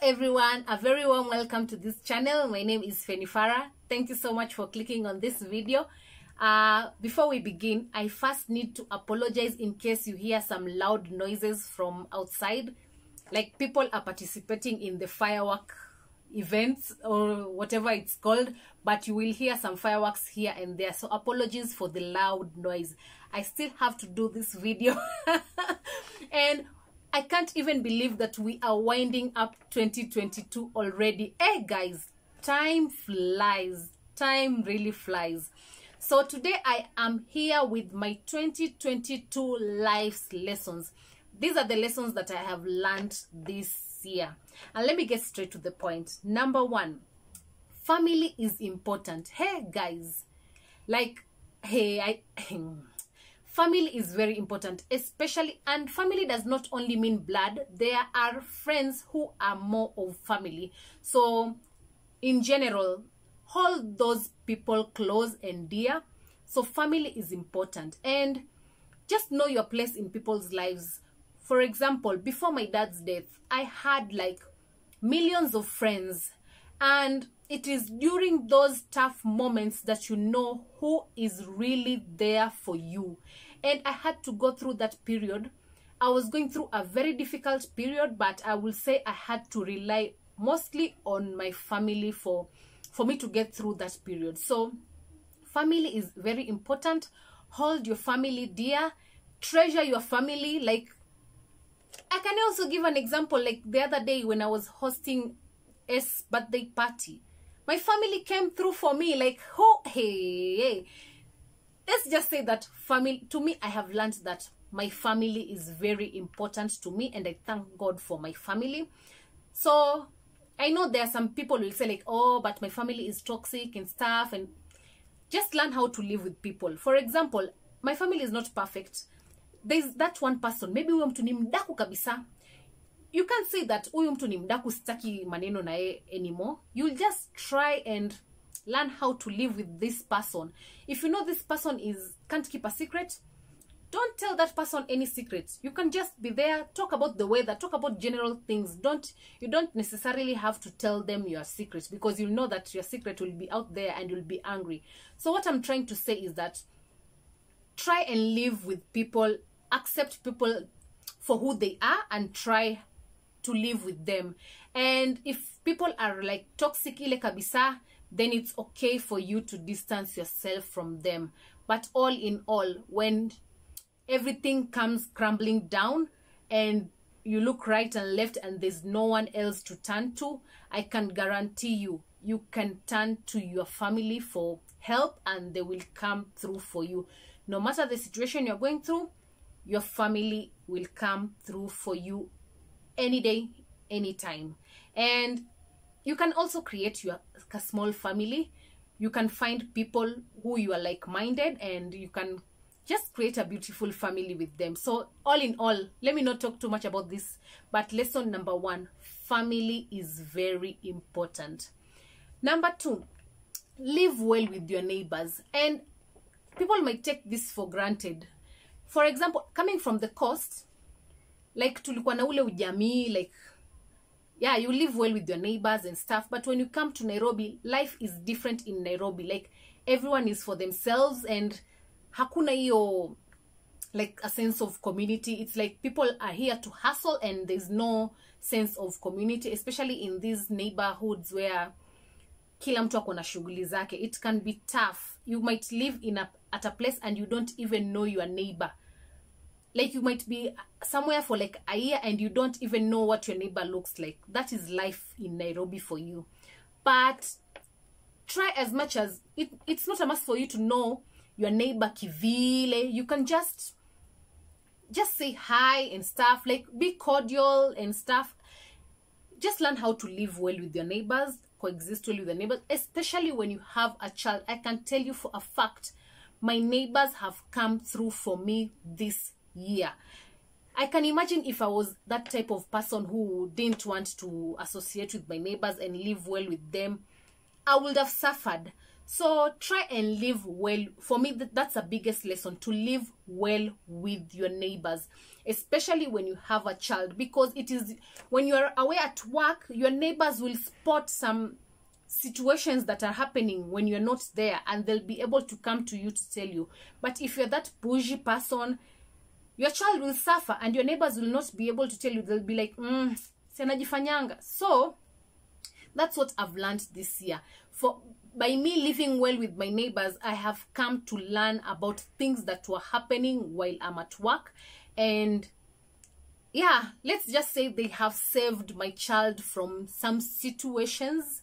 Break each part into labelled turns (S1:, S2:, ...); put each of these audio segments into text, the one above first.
S1: everyone, a very warm welcome to this channel. My name is Feni Farah. Thank you so much for clicking on this video. Before we begin, I first need to apologize in case you hear some loud noises from outside, like people are participating in the firework events or whatever it's called, but you will hear some fireworks here and there, so apologies for the loud noise. I still have to do this video and I can't even believe that we are winding up 2022 already. Hey guys, time flies. Time really flies. So today I am here with my 2022 life's lessons. These are the lessons that I have learned this year. And let me get straight to the point. Number one, family is important. Hey guys, like, family is very important, especially, and family does not only mean blood. There are friends who are more of family. So in general, hold those people close and dear. So family is important, and just know your place in people's lives. For example, before my dad's death, I had like millions of friends, and it is during those tough moments that you know who is really there for you. And I had to go through that period. I was going through a very difficult period, but I will say I had to rely mostly on my family for me to get through that period. So family is very important. Hold your family dear. Treasure your family. Like, I can also give an example. Like the other day when I was hosting a birthday party, my family came through for me. Like, oh, hey. Let's just say that family, to me, I have learned that my family is very important to me, and I thank God for my family. So I know there are some people who will say like, oh, but my family is toxic and stuff, and just learn how to live with people. For example, my family is not perfect. There's that one person, maybe huyo mtu ni mdaku kabisa. You can't say that huyo mtu ni mdaku, sitaki maneno na yeye anymore. You'll just try and learn how to live with this person. If you know this person can't keep a secret, don't tell that person any secrets. You can just be there, talk about the weather, talk about general things. You don't necessarily have to tell them your secrets, because you know that your secret will be out there and you'll be angry. So what I'm trying to say is that try and live with people, accept people for who they are, and try to live with them. And if people are like toxic ile kabisa, then it's okay for you to distance yourself from them. But all in all, when everything comes crumbling down and you look right and left and there's no one else to turn to, I can guarantee you can turn to your family for help, and they will come through for you. No matter the situation you're going through, your family will come through for you any day, anytime. And you can also create a small family. You can find people who you are like-minded, and you can just create a beautiful family with them. So all in all, let me not talk too much about this, but lesson number one, family is very important. Number two, live well with your neighbors. And people might take this for granted. For example, coming from the coast, like tulikuwa na ule ujamii, like, yeah, you live well with your neighbors and stuff. But when you come to Nairobi, life is different in Nairobi. Like, everyone is for themselves, and hakuna hiyo like a sense of community. It's like people are here to hustle, and there's no sense of community, especially in these neighborhoods where kila mtu ako na shughuli zake. It can be tough. You might live at a place and you don't even know your neighbor. Like, you might be somewhere for like a year and you don't even know what your neighbor looks like. That is life in Nairobi for you. But try as much as it's not a must for you to know your neighbor kivile. You can just say hi and stuff, like be cordial and stuff. Just learn how to live well with your neighbors, coexist well with your neighbors, especially when you have a child. I can tell you for a fact, my neighbors have come through for me this year. I can imagine if I was that type of person who didn't want to associate with my neighbors and live well with them, I would have suffered. So try and live well. For me, that's the biggest lesson, to live well with your neighbors. especially when you have a child, because it is when you are away at work, your neighbors will spot some situations that are happening when you're not there, and they'll be able to come to you to tell you. But if you're that bougie person, your child will suffer and your neighbors will not be able to tell you. They'll be like, senajifanyanga. So that's what I've learned this year. By me living well with my neighbors, I have come to learn about things that were happening while I'm at work. And yeah, let's just say they have saved my child from some situations,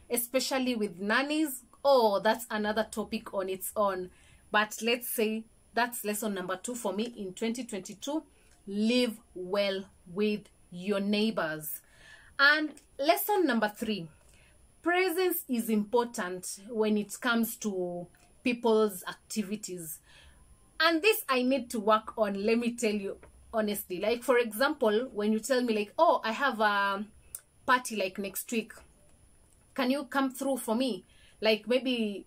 S1: especially with nannies. Oh, that's another topic on its own. But let's say that's lesson number 2 for me in 2022. Live well with your neighbors. And lesson number 3. Presence is important when it comes to people's activities. And this I need to work on, let me tell you honestly. Like, for example, when you tell me like, oh, I have a party like next week, can you come through for me? Like, maybe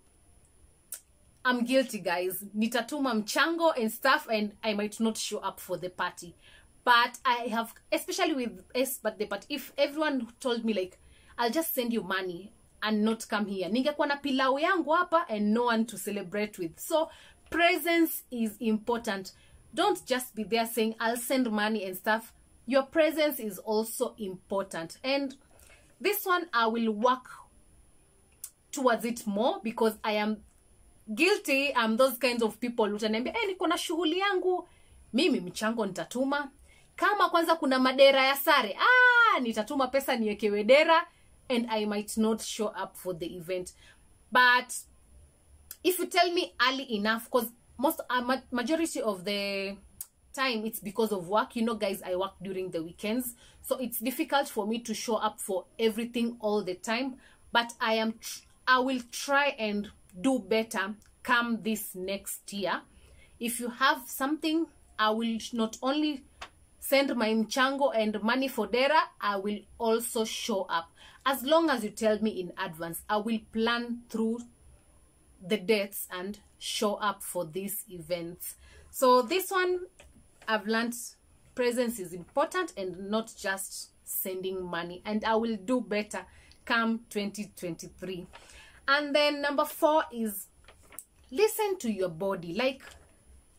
S1: I'm guilty, guys. Nitatuma mchango and stuff, and I might not show up for the party. But I have, especially with birthday, but if everyone told me like, I'll just send you money and not come here, ningekuwa na pilau yangu hapa and no one to celebrate with. So presence is important. Don't just be there saying I'll send money and stuff. Your presence is also important. And this one I will work towards it more, because I am guilty. I'm those kinds of people utaniambia, niko na shughuli yangu, mimi michango nitatuma. Kama kwanza kuna madera ya sare, nitatuma pesa niekewe dera, and I might not show up for the event. But if you tell me early enough, because majority of the time it's because of work. You know, guys, I work during the weekends, so it's difficult for me to show up for everything all the time. But I will try and do better come this next year. If you have something, I will not only send my mchango and money for dera, I will also show up. As long as you tell me in advance, I will plan through the dates and show up for these events. So this one, I've learned presence is important and not just sending money. And I will do better come 2023. And then number 4 is listen to your body. Like,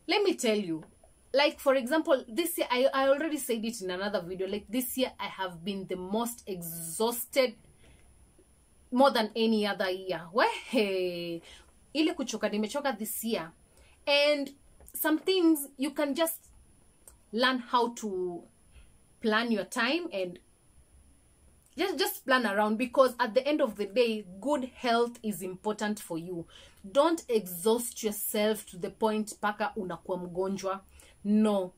S1: let me tell you, like, for example, this year, I already said it in another video, like this year I have been the most exhausted more than any other year. Ile kuchoka nimechoka this year. And some things you can just learn how to plan your time and just plan around, because at the end of the day, good health is important for you. Don't exhaust yourself to the point paka unakuwa mgonjwa. No,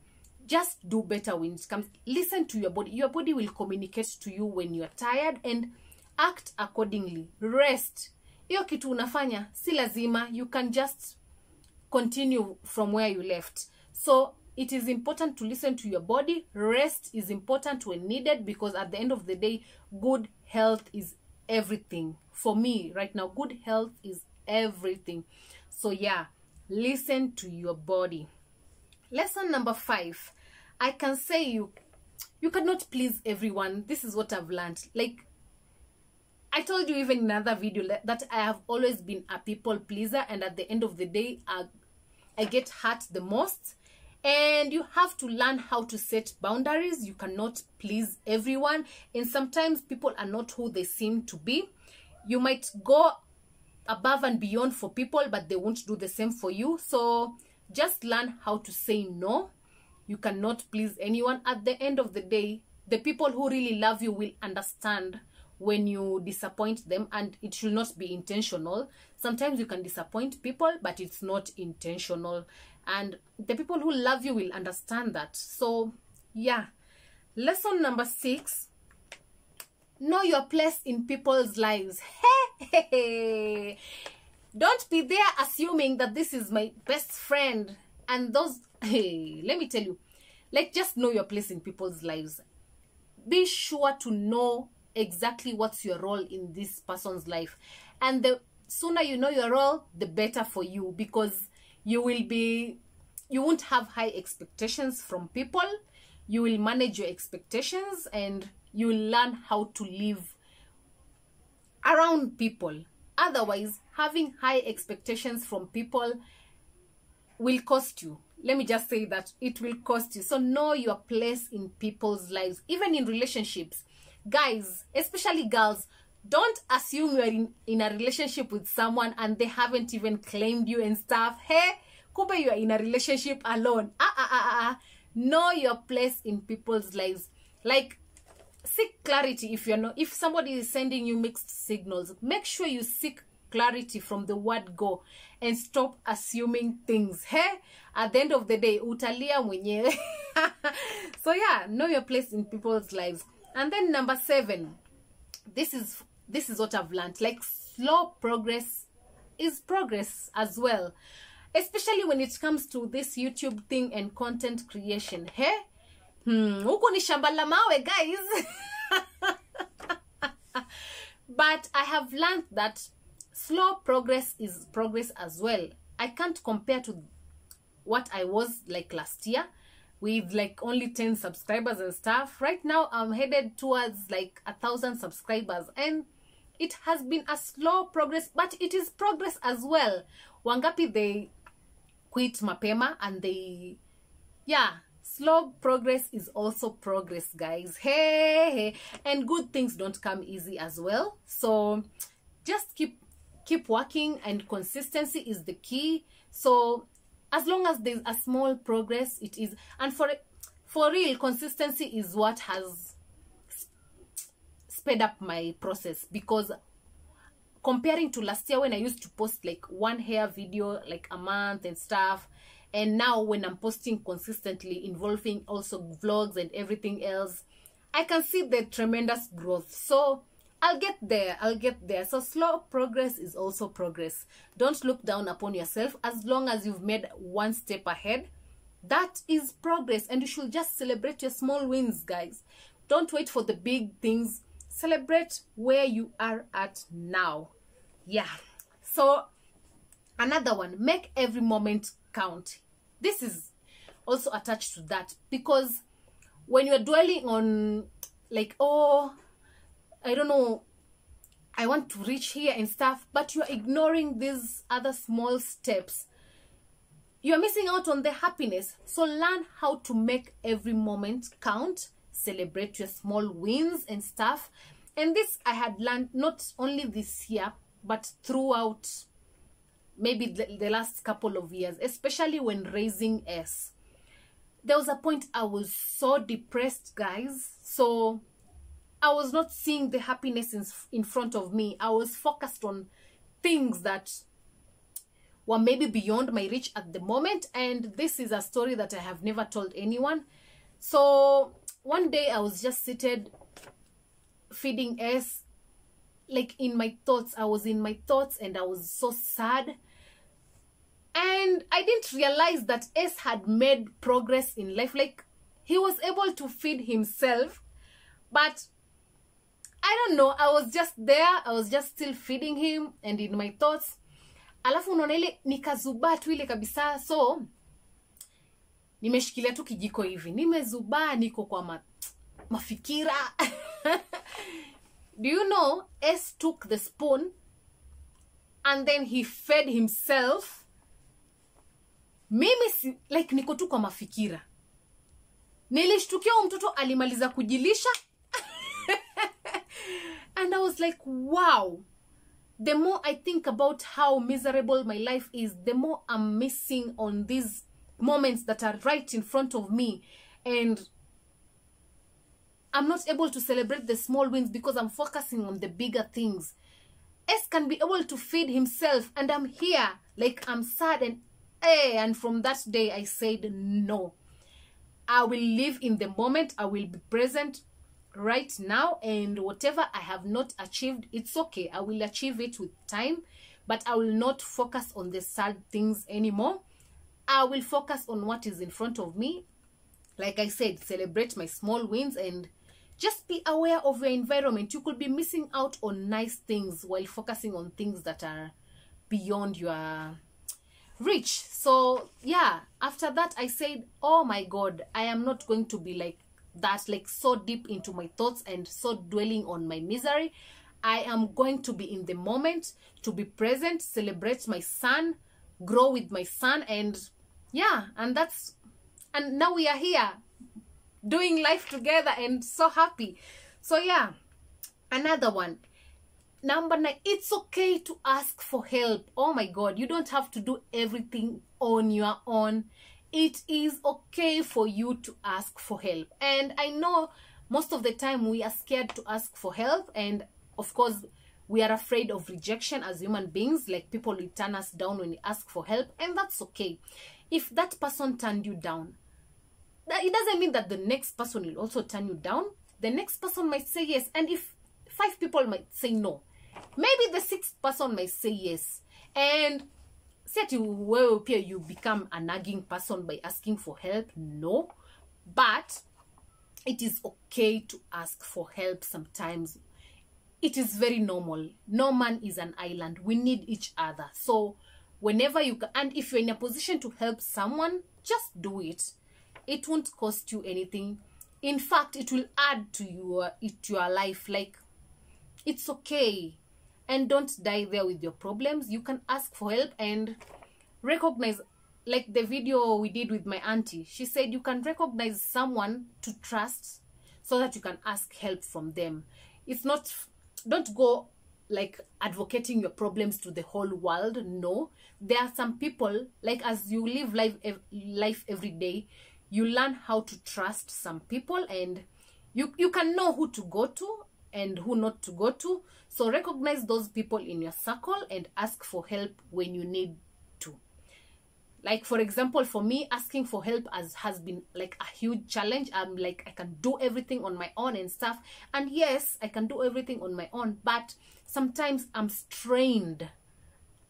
S1: just do better when it comes. Listen to your body. Your body will communicate to you when you're tired, and act accordingly. Rest. Iyo kitu unafanya si lazima. You can just continue from where you left. So it is important to listen to your body. Rest is important when needed, because at the end of the day, good health is everything. For me right now, good health is everything. So yeah, listen to your body. Lesson number 5. I can say you cannot please everyone. This is what I've learned. Like, I told you even in another video that I have always been a people pleaser, and at the end of the day, I get hurt the most. And you have to learn how to set boundaries. You cannot please everyone, and sometimes people are not who they seem to be. You might go above and beyond for people, but they won't do the same for you. So just learn how to say no. You cannot please anyone. At the end of the day, the people who really love you will understand when you disappoint them, and it should not be intentional. Sometimes you can disappoint people, but it's not intentional, and the people who love you will understand that. So yeah, lesson number 6, know your place in people's lives. Hey, don't be there assuming that this is my best friend and those. Hey, let me tell you, like, just know your place in people's lives. Be sure to know exactly what's your role in this person's life, and the sooner you know your role, the better for you, because you will be you won't have high expectations from people. You will manage your expectations and you will learn how to live around people. Otherwise, having high expectations from people will cost you. Let me just say that it will cost you. So know your place in people's lives, even in relationships. Guys, especially girls, don't assume you're in a relationship with someone and they haven't even claimed you and stuff. Hey, kumbe you are in a relationship alone. Know your place in people's lives. Like, seek clarity. If somebody is sending you mixed signals, make sure you seek clarity from the word go and stop assuming things. Hey, at the end of the day, utalia mwenyewe. So yeah, know your place in people's lives. And then number 7, this is what I've learned. Like, slow progress is progress as well, especially when it comes to this YouTube thing and content creation. Hey, huku ni shamba la mawe, guys. But I have learned that slow progress is progress as well. I can't compare to what I was like last year with like only 10 subscribers and stuff. Right now I'm headed towards like 1,000 subscribers, and it has been a slow progress, but it is progress as well. Wangapi they quit mapema and slow progress is also progress, guys. Hey, and good things don't come easy as well. So just keep working, and consistency is the key. So as long as there's a small progress, it is. And for real, consistency is what has sped up my process, because comparing to last year when I used to post like one hair video like a month and stuff, and now when I'm posting consistently involving also vlogs and everything else, I can see the tremendous growth. So I'll get there. So slow progress is also progress. Don't look down upon yourself. As long as you've made one step ahead, that is progress, and you should just celebrate your small wins, guys. Don't wait for the big things. Celebrate where you are at now. Yeah. So another one, make every moment count. This is also attached to that, because when you're dwelling on like, oh, I don't know, I want to reach here and stuff, but you're ignoring these other small steps, you're missing out on the happiness. So learn how to make every moment count. Celebrate your small wins and stuff. And this I had learned not only this year, but throughout maybe the last couple of years, especially when raising S. There was a point I was so depressed, guys. So I was not seeing the happiness in front of me. I was focused on things that were maybe beyond my reach at the moment. And this is a story that I have never told anyone. So one day I was just seated feeding S, like in my thoughts. I was in my thoughts and I was so sad. And I didn't realize that S had made progress in life. Like, he was able to feed himself, but I don't know, I was just there. I was just still feeding him and in my thoughts. Alafu unaona ile nikazubaa tu ile kabisa. So nimeshikilia tu kijiko hivi, nimezubaa, niko kwa mafikira. Do you know, S took the spoon and then he fed himself. Mimi like niko tu kwa mafikira. Nilishtukia mtoto alimaliza kujilisha. And I was like, wow. The more I think about how miserable my life is, the more I'm missing on these moments that are right in front of me. And I'm not able to celebrate the small wins because I'm focusing on the bigger things. S can be able to feed himself, and I'm here, like I'm sad, and from that day I said no. I will live in the moment. I will be present right now, and whatever I have not achieved, it's okay. I will achieve it with time, but I will not focus on the sad things anymore. I will focus on what is in front of me. Like I said, celebrate my small wins and just be aware of your environment. You could be missing out on nice things while focusing on things that are beyond your rich. So yeah, after that I said, oh my God, I am not going to be like that, like so deep into my thoughts and so dwelling on my misery. I am going to be in the moment, to be present, celebrate my son, grow with my son, and yeah, and now we are here doing life together and so happy. So yeah, another one. Number 9, it's okay to ask for help. Oh my God, you don't have to do everything on your own. It is okay for you to ask for help. And I know most of the time we are scared to ask for help, and of course we are afraid of rejection as human beings, like people will turn us down when we ask for help, and that's okay. If that person turned you down, it doesn't mean that the next person will also turn you down. The next person might say yes, and if 5 people might say no, maybe the 6th person might say yes. And set you become a nagging person by asking for help. No, but it is okay to ask for help sometimes. It is very normal. No man is an island. We need each other. So whenever you can, and if you're in a position to help someone, just do it. It won't cost you anything. In fact, it will add to your life. Like, it's okay. And don't die there with your problems. You can ask for help and recognize, like the video we did with my auntie. She said you can recognize someone to trust so that you can ask help from them. It's not, don't go like advocating your problems to the whole world. No, there are some people, like as you live life every day, you learn how to trust some people, and you can know who to go to and who not to go to. So recognize those people in your circle and ask for help when you need to. Like, for example, for me, asking for help has been like a huge challenge. I'm like, I can do everything on my own and stuff. And yes, I can do everything on my own, but sometimes I'm strained.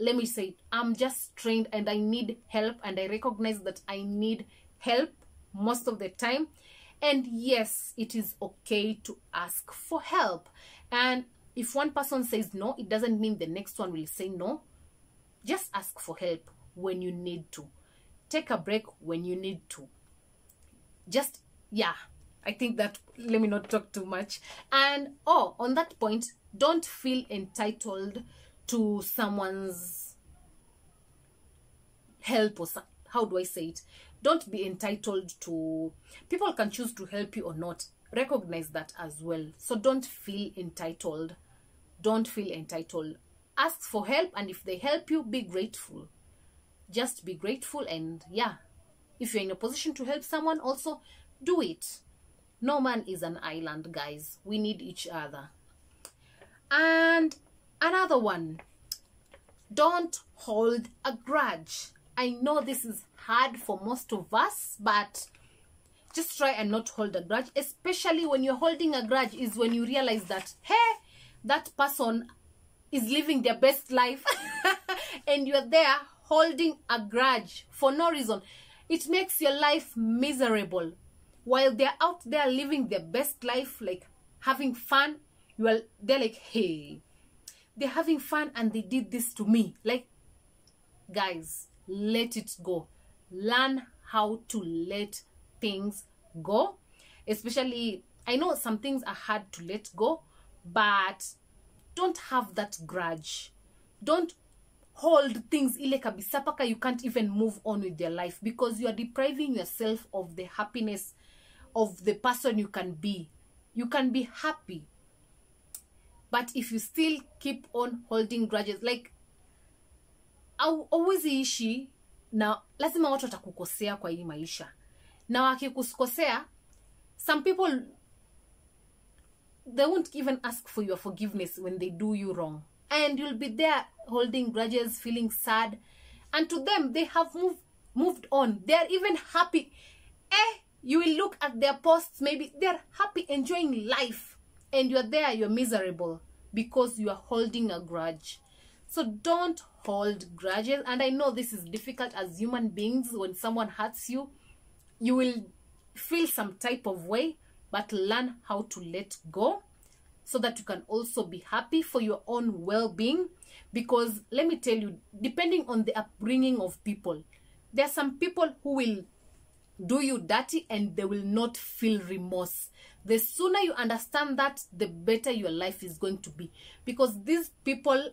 S1: Let me say it, I'm just strained and I need help, and I recognize that I need help most of the time. And yes, it is okay to ask for help. And if one person says no, it doesn't mean the next one will say no. Just ask for help when you need to. Take a break when you need to. Just, yeah, I think that, let me not talk too much. And on that point, don't feel entitled to someone's help, or how do I say it? Don't be entitled to, people can choose to help you or not. Recognize that as well. So don't feel entitled. Don't feel entitled. Ask for help, and if they help you, be grateful. Just be grateful, and yeah, if you're in a position to help someone, also do it. No man is an island, guys. We need each other. And another one, don't hold a grudge. I know this is hard for most of us, but just try and not hold a grudge. Especially when you're holding a grudge is when you realize that, hey, that person is living their best life and you're there holding a grudge for no reason. It makes your life miserable. While they're out there living their best life, like having fun, they're like, hey, they're having fun and they did this to me. Like, guys, let it go. Learn how to let things go. Especially, I know some things are hard to let go, but don't have that grudge. Don't hold things ile kabisa paka you can't even move on with your life, because you are depriving yourself of the happiness of the person you can be. You can be happy, but if you still keep on holding grudges, like, always ishi na lazima watu watakukosea kwa hii maisha, na wakikukosea, some people, they won't even ask for your forgiveness when they do you wrong, and you'll be there holding grudges, feeling sad, and to them, they have moved on. They're even happy. You will look at their posts, maybe they're happy, enjoying life, and you're there, you're miserable because you are holding a grudge. So don't hold grudges. And I know this is difficult as human beings. When someone hurts you, you will feel some type of way, but learn how to let go so that you can also be happy for your own well-being. Because let me tell you, depending on the upbringing of people, there are some people who will do you dirty and they will not feel remorse. The sooner you understand that, the better your life is going to be, because these people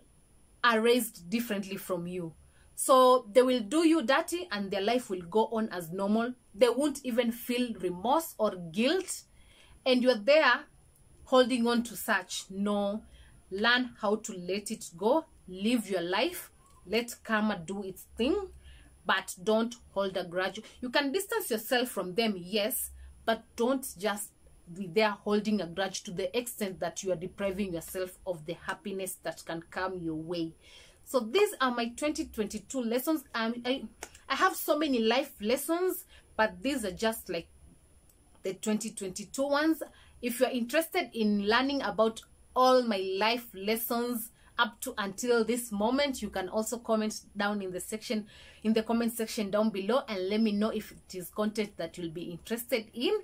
S1: are raised differently from you. So they will do you dirty and their life will go on as normal. They won't even feel remorse or guilt, and you're there holding on to such. No, learn how to let it go. Live your life. Let karma do its thing, but don't hold a grudge. You can distance yourself from them, yes, but don't just be there holding a grudge to the extent that you are depriving yourself of the happiness that can come your way. So these are my 2022 lessons. I have so many life lessons, but these are just like the 2022 ones. If you're interested in learning about all my life lessons up to until this moment, you can also comment down in the comment section down below and let me know if it is content that you'll be interested in.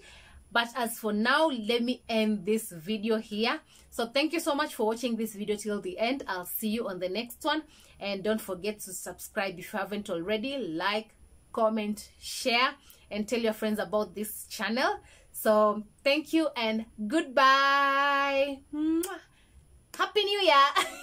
S1: But as for now, let me end this video here. So thank you so much for watching this video till the end. I'll see you on the next one, and don't forget to subscribe if you haven't already. Like, comment, share, and tell your friends about this channel. So thank you and goodbye. Happy New Year.